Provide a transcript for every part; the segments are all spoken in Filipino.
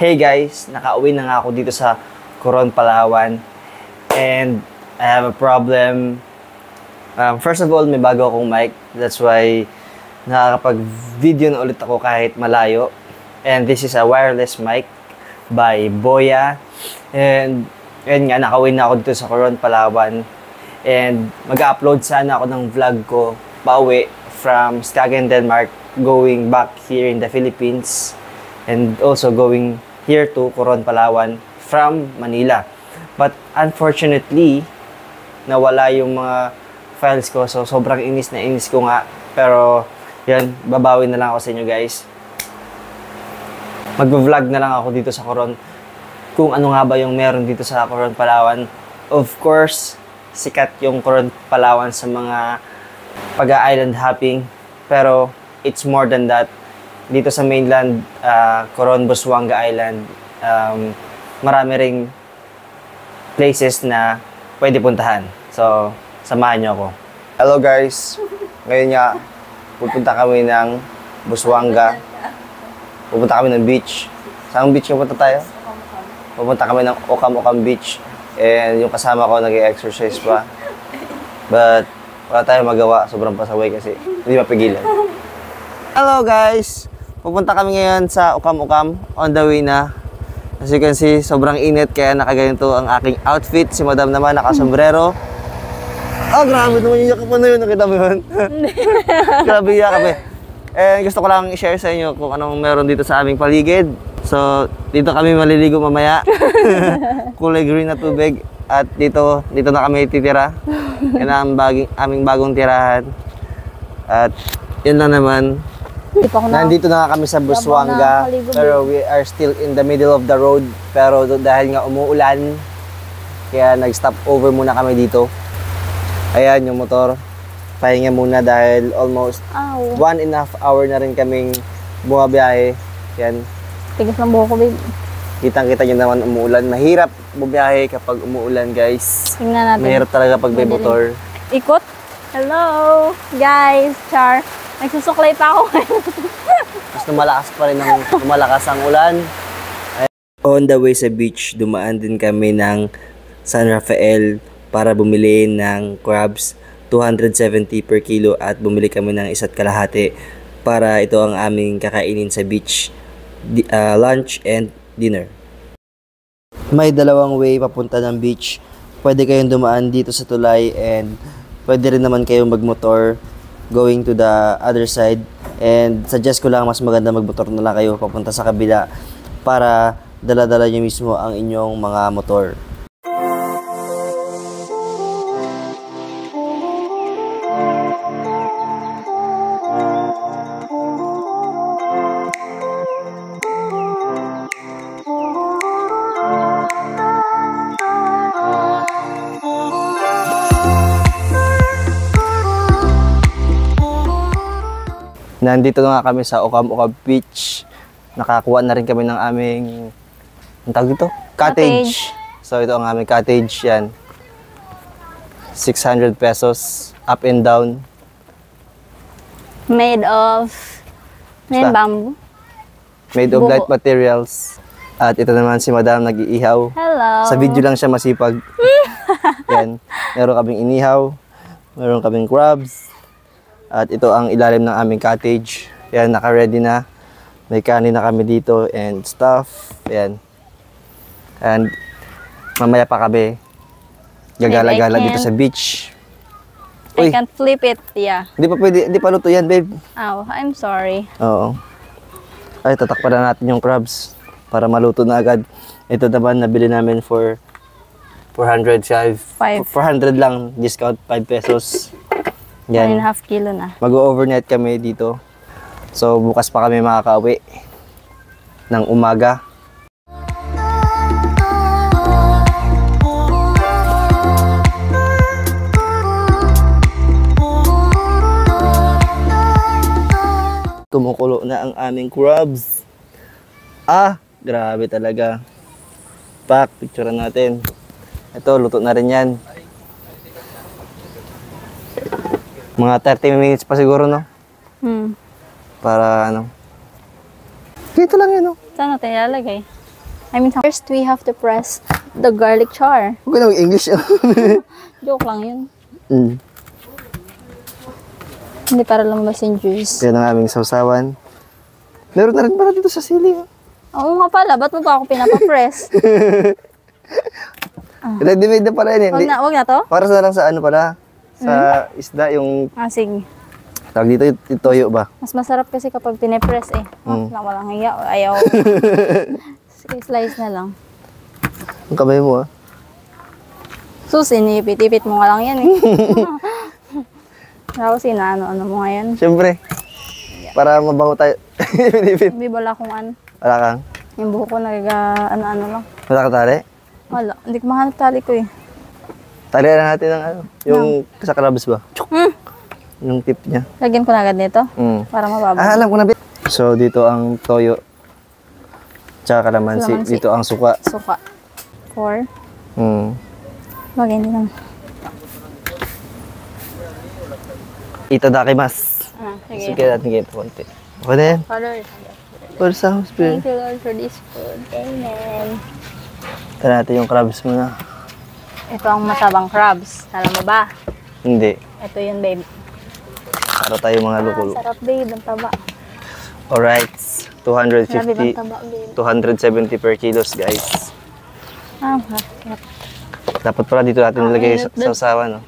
Hey guys, nakauwi na nga ako dito sa Coron, Palawan. And I have a problem. First of all, may bago akong mic. That's why nakakapag-video na ulit ako kahit malayo. And this is a wireless mic by Boya. And yun nga, nakauwi na ako dito sa Coron, Palawan. And mag-upload sana ako ng vlog ko pauwi from Skagen, Denmark, going back here in the Philippines. And also going here to Coron, Palawan from Manila. But unfortunately, nawala yung mga files ko. So sobrang inis na inis ko nga. Pero yan, babawi na lang ako sa inyo guys. Mag-vlog na lang ako dito sa Coron. Kung ano nga ba yung meron dito sa Coron, Palawan. Of course, sikat yung Coron, Palawan sa mga pag-island hopping. Pero it's more than that. Dito sa mainland, Coron, Busuanga Island, marami ring places na pwede puntahan. So, samahan nyo ako. Hello guys! Ngayon nga, pupunta kami ng Busuanga. Pupunta kami ng beach. Saan beach pupunta tayo? Pupunta kami ng Okam Beach. And yung kasama ko nag-exercise pa. But, wala tayong magawa. Sobrang pasaway kasi. Hindi mapigilan. Hello guys! Pupunta kami ngayon sa Okam. On the way na. As you can see, sobrang init kaya nakaganito ang aking outfit. Si Madam naman nakasombrero. Oh, grabe naman yung yakap mo na yun. Nakita mo yun? Grabe yung yakap eh. And gusto ko lang i-share sa inyo kung anong meron dito sa aming paligid. So, dito kami maliligo mamaya. Kulay green na tubig. At dito na kami titira. Yan ang aming bagong tirahan. At yun lang naman. Nandito na kami sa Busuanga, pero we are still in the middle of the road. Pero dahil nga umuulan, kaya nag-stop over muna kami dito. Ayan yung motor. Pahinga muna dahil almost 1.5 hour na rin kaming bumabiyahe. Yan. Tigas ng buhok ko, babe. Kitang-kita nyo naman umuulan. Mahirap bumiyahe kapag umuulan, guys. Tingnan natin. Mahirap talaga pag may motor. Ikot. Hello, guys. Char. Nagsusuklay pa ako. Mas lumalakas ang ulan. On the way sa beach, dumaan din kami ng San Rafael para bumili ng crabs. 270 per kilo at bumili kami ng 1.5 para ito ang aming kakainin sa beach. Lunch and dinner. May dalawang way papunta ng beach. Pwede kayong dumaan dito sa tulay and pwede rin naman kayong magmotor going to the other side. And suggest ko lang mas maganda magmotor na lang kayo papunta sa kabila para dala-dala nyo mismo ang inyong mga motor. Nandito na nga kami sa Okam Beach. Nakakuha na rin kami ng aming, ang tawag dito? Cottage. So ito ang aming cottage. Yan. 600 pesos. Up and down. Made of bamboo. Made of light materials. At ito naman si Madam nag-iihaw. Hello. Sa video lang siya masipag. Yan. Meron kaming inihaw. Meron kaming crabs. At ito ang ilalim ng aming cottage. Yan, naka-ready na. May kanin na kami dito and stuff. Yan. And mamaya pa kami gagala-gala dito sa beach. I can't flip it, yeah. Hindi pa pwede, hindi pa luto yan, babe. Oh, I'm sorry. Oo. Ay, tatakpan na natin yung crabs para maluto na agad. Ito naman, nabili namin for 400 lang, discount 5 pesos. Yan. 1.5 kilo na. Mag-overnight kami dito. So, bukas pa kami makakauwi ng umaga. Kumukulo na ang aming crabs. Grabe talaga. Pak, picturean natin. Ito, luto na rin yan. Mga 30 minutes pa siguro, no? Para ano. Dito lang yun, no? Saan natin ilalagay? I mean, first we have to press the garlic char. Huwag ka na mag-English. Joke lang yun. Mm. Hindi para lumabas yung juice. Yan ang aming sausawan. Meron na rin pala dito sa ceiling. Oo nga pala, ba't mo pa ako pinapapress? Ready-made na pala yan. Wag na to? Para sa lang sa ano pala, sa isda yung, Sige. tawag dito yung toyo ba? Mas masarap kasi kapag pinipress eh. Walang hiya. Ayaw. Sige, slice na lang. Ang kamay mo Sus, inipit-ipit mo nga lang yan eh. Tapos ano mo ngayon? Siyempre. Para mabango tayo. Pinipit. Hindi wala akong ano. Wala kang? Yung buhok ko ano lang. Wala ka tali? Wala. Hindi ko mahanap tali ko eh. Talihan na natin ng ano. Yung sa crabs ba? Yung tip niya. Lagyan ko na agad nito. Para mababa. Alam ko na. So, dito ang toyo. Tsaka kalamansi. Dito ang suka. Suka. 4. Lagyan din lang. Itadakimasu. Sige. Sige natin ganito konti. Okay na yan. Father, For sounds thank you Lord for this food. Amen. Ito natin yung crabs muna. Ito ang matabang crabs. Alam mo ba? Hindi. Ito yun, babe. Para tayo mga lukulo. Sarap, babe. Ang taba. Alright. Grabe, 250, ang taba, babe. 270 per kilos, guys. Harap. Dapat pala dito natin nilagay sa sausawan, no?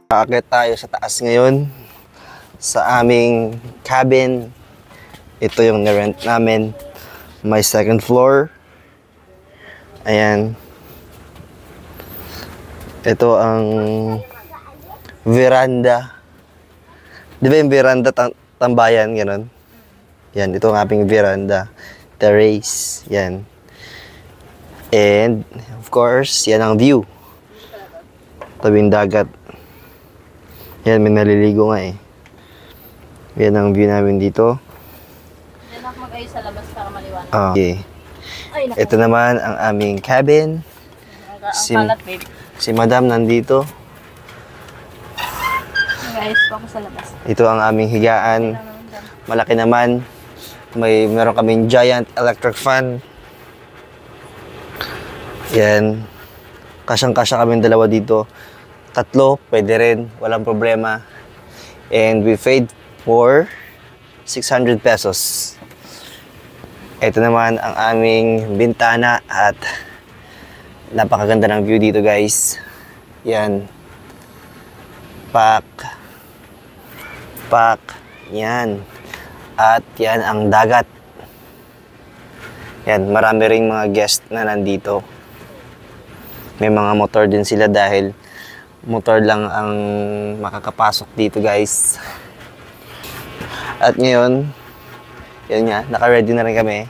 Aakyat tayo sa taas ngayon sa aming cabin. Ito yung nirent namin. May second floor. Ayan. Ito ang veranda. Di ba yung veranda tambayan, gano'n? Yan, ito ang aming veranda. Terrace. Yan. And, of course, yan ang view. Tabing dagat. Yan, may naliligo nga eh. Yan ang view namin dito. Diyan ako mag-ayos sa labas para maliwanag. Okay. Ay, naku. Ito naman ang aming cabin. Ang kalat, babe. Si Madam nandito. Mag-ayos pa ako sa labas. Ito ang aming higaan. Malaki naman. Meron kaming giant electric fan. Yan. Kasyang-kasya kaming dalawa dito. 3, pwede rin. Walang problema. And we paid for 600 pesos. Ito naman ang aming bintana at napakaganda ng view dito, guys. Yan. Pak. Yan. At yan ang dagat. Yan, marami ring mga guest na nandito. May mga motor din sila dahil motor lang ang makakapasok dito, guys. At ngayon, yan nga, naka-ready na rin kami.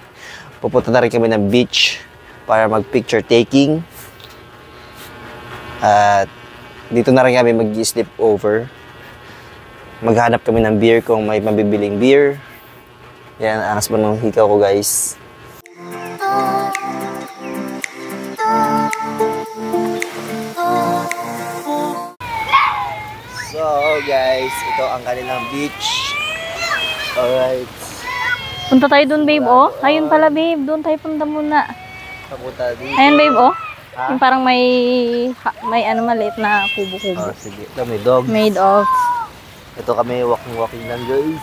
Pupunta na rin kami ng beach para mag-picture taking. At dito na rin kami mag-sleep over. Maghanap kami ng beer kung may mabibiling beer. Yan, angas mo ng hikaw ko, guys. So, guys, ito ang kanilang beach. Alright. Punta tayo dun, babe, oh. Ayun pala, babe. Doon tayo punta muna. Papunta dito. Ayan, babe, oh. Ha? Yung parang may ano maliit na kubo-kubo. Oh, sige. Ito, may dog. Made of. Ito kami, walking lang, guys.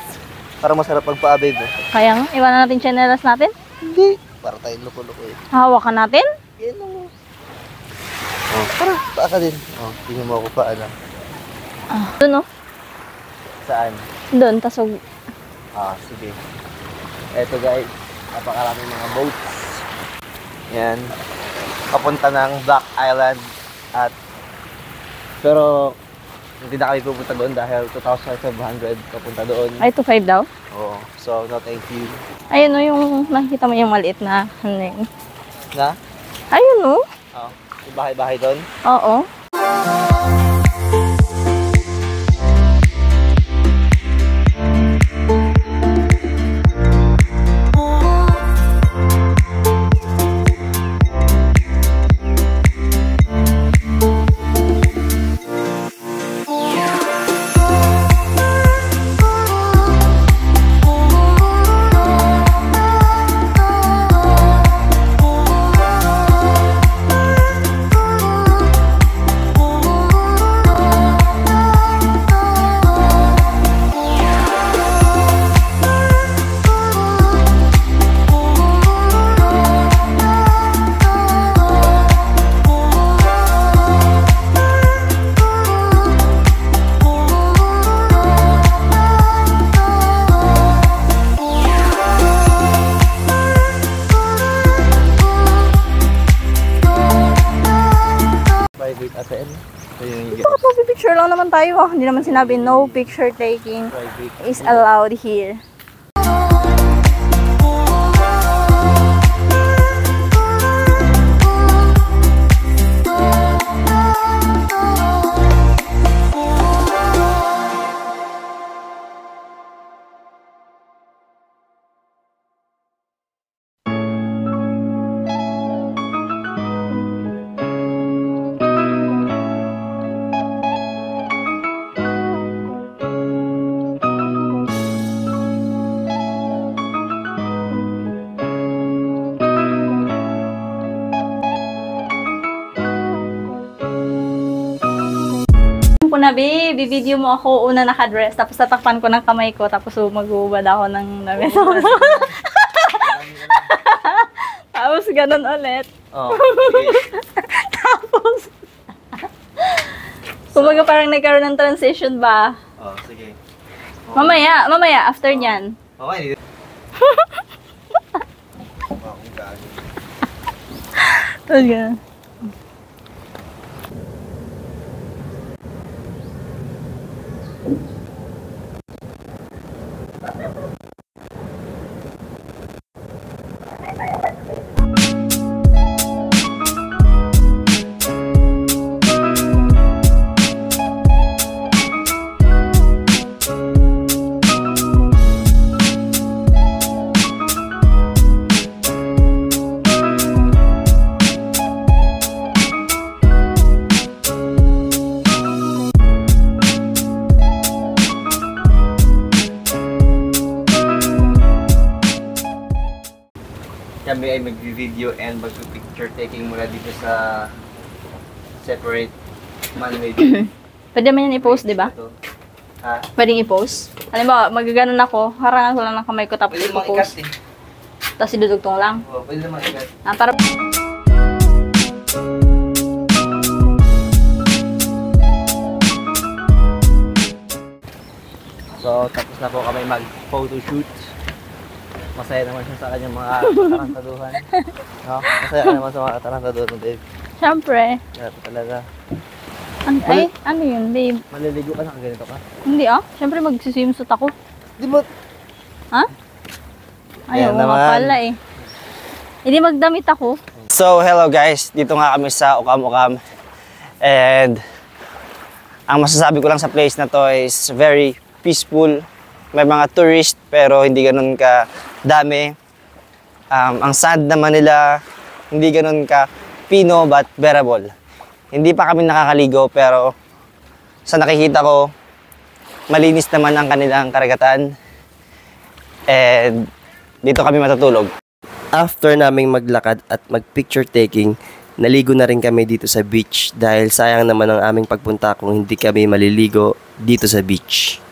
Parang masarap magpa-babe, eh. Kaya nga, iwanan natin chanelas natin. Hindi. Para tayong loko-loko, eh. Hahawakan natin. Yan lang. Oh, tara, paa ka din. Oh, tingnan mo ako paano. Doon, oh. Saan? Doon, tasog. Ah, sige. Eto, guys. Napakaraming mga boats. Yan. Papunta ng Black Island. Pero hindi na kami pupunta doon dahil 2,500 papunta doon. Ay, 2.5 daw? Oo. So, no thank you. Ayun o, yung nakikita mo yung maliit na ano. Na? Ayun o. Oo. Yung bahay-bahay doon. Oo. Private ATM. So, yung Bakit magpipicture lang naman tayo? Hindi naman sinabi no picture taking private. is allowed here. Ko na, babe. Bibideo mo ako una nakadress, tapos tatakpan ko ng kamay ko, tapos magubad ako ng damit. Tapos ganun ulit. Oh, okay. Tapos, kumbaga parang nagkaroon ng transition ba? Oh, sige. Mamaya, after nyan. Okay. Akong gago. Talaga. Kami ay mag-video and mag-picture taking mula dito sa separate man-made. Pwede man yan i-post, di ba? Ha? Pwedeng i-post. Halimbawa, magaganon ako, harangan ko lang ng kamay ko, tapos Pwede naman i-post. ikat eh. Tapos idudugtong lang. Oh, pwede naman ikat. Para... So, tapos na po kami mag-photoshoot. Masaya naman siya sa kanyang mga tarantaduhan. No? Masaya ka naman sa mga tarantaduhan mo, Dave. Siyempre. Grabe talaga. Ano yun, babe? Maliligo ka na, ganito ka. Hindi Siyempre magsiswimsuit ako. Di mo... Ha? Ayaw Ayan nga naman. pala eh. Hindi magdamit ako. So, hello guys. Dito nga kami sa Ukam-Ukam. And ang masasabi ko lang sa place na to is very peaceful. May mga tourist pero hindi ganun ka dami. Ang sand naman nila hindi ganun ka pino but bearable. Hindi pa kami nakakaligo pero sa nakikita ko malinis naman ang kanilang karagatan. And dito kami matutulog. After naming maglakad at mag-picture taking, naligo na rin kami dito sa beach dahil sayang naman ang aming pagpunta kung hindi kami maliligo dito sa beach.